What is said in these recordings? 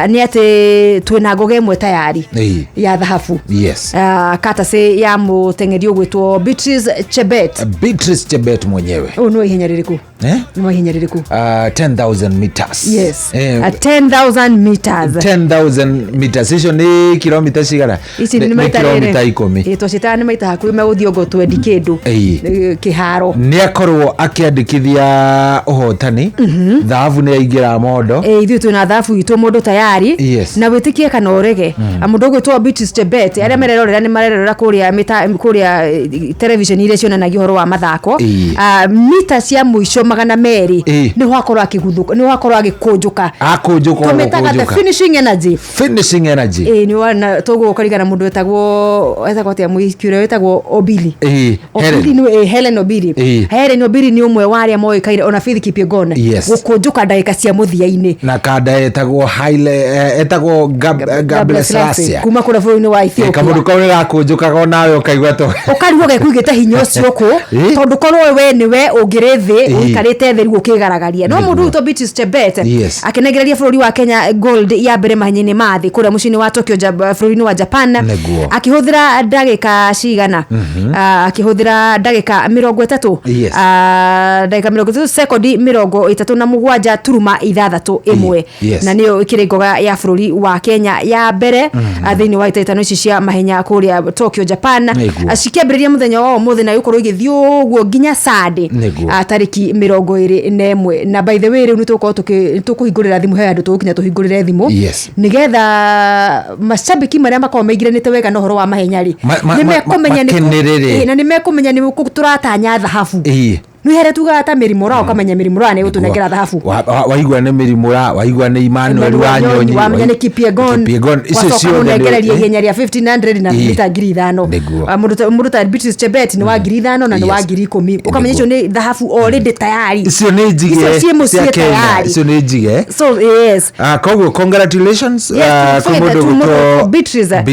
ni ati twina ngoge mwe tayari ya dhahabu. Yes. Kata se ya mutengeri ogwitwo Beatrice Chebet. Beatrice Chebet mwenyewe. No ihenya ririku? No ihenya ririku? 10,000 meters. Yes. 10,000 meters. 10,000 meters. Icio ni kilomita cigara? Ici ni kilomita 10. Twacitana ni maita hakuhi meguthio ngo twendi kindu kiharo. Ni akorwo akiandikithia uhotani. Dhahabu ni aingira mondo. Ithu twina dhahabu itu mundu tayari. Yes. Na witikie kana urege. Mundu gwitwo Beatrice Chebet aria mererorera ni marerorera kuria television ile cionanagia horo wa mathako. Mita cia muico 200 ni hwakorwo akiguthuka, ni hwakorwo agikunjuka. Tumetaga the finishing energy. Finishing energy. Ni wana togo ukarigana mundu wetagwo atia muikure wetagwo Obili. Helen. Ni Helen Obili. Helen Obili ni umwe wa aria moikaire ona Faith Kipyegon gukunjuka ndagika cia muthiaini. Na kada etagwo Haile etagwo Gabriel Selassie kuma kura bũrũri-inĩ wa Ethiopia. Kamundu kau ni gakunjukaga onawe ukaigua to ukarigwo gekuigite hinya ucio ku tondu korwo we niwe ungiri thi uikarite theri gukigaragaria no mundu to Beatrice Chebet akenegereria bũrũri wa Kenya gold ya mbere mahenya-inĩ ma thi kuria muciĩ-inĩ wa Tokyo bũrũri-inĩ wa Japan akihuthira ndagika cigana akihuthira ndagika 30 ndagika 30 sekondi 37 turuma 6 na niyo ikiringoga ya bũrũri wa Kenya ya mbere thiini wa itaitano ici cia mahenya kuria Tokyo Japan cikiambĩrĩria muthenya wa umuthi na yukorwo igithio guo nginya Sunday tariki 21 na by the way riu nituko tukuhingurira thimu he andu tukinya tuhingurire thimu nigetha mashabiki maria makao maigiranite wega no horo wa mahenya ri nimekumenya ni turatanya dhahabu Nuhere tuga ata mirimura ukamenya mirimura ni gutunengera dhahabu waigua ni mirimura waigua ni Emmanuel Wanyonyi wamenya ni Kipyegon icio cio ngereria ihenya ria 1500 na mita 5,000 mundu ta Beatrice Chebet ni wa 5,000 na ni wa 10,000 ukamenya icio ni dhahabu already tayari icio ni njige cia Kenya icio ni njige so yes koguo congratulations kumundu Beatrice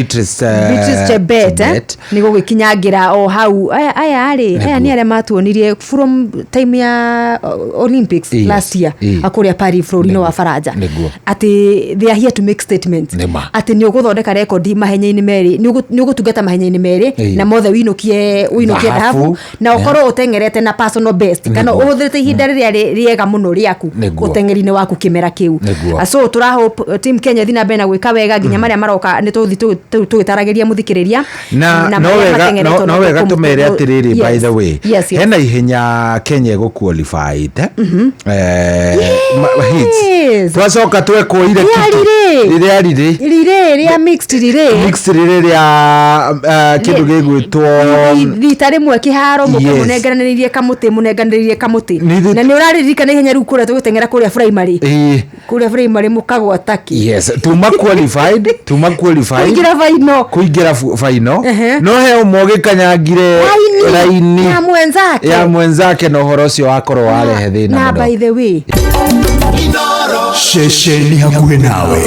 Chebet ni gugikinyangira o hau aya ni aria matuonirie from time ya Olympics last year akuria Paris Florino wa Faraja ati they are here to make statements ati ni uguthondeka record mahenya-ini meri ni ugutungata mahenya-ini meri na mothe winukie dhahabu na ukorwo utengerete na personal best kana uhuthirite ihinda riega muno riaku utengeri-ini waku kimera kiu so tura hope team Kenya thina bena gwika wega nginya maria maroka ni tuthi tugitarageria muthikiriria na no wega tumere atiriri by the way hena ihenya Kenya go qualified twacoka twekoire rire mixed ya kindu gigwitwo thita rimwe kiharo munengananirie kamuti na ni uraririkana ihenya riu kuria tugitengera kuria primary mukagwa taki tuma qualified kuingira final no he umoge kanyangire raini ya mwenzake no horo cio wakorwo warehe thina na by the way shesheni hakuhe nawe.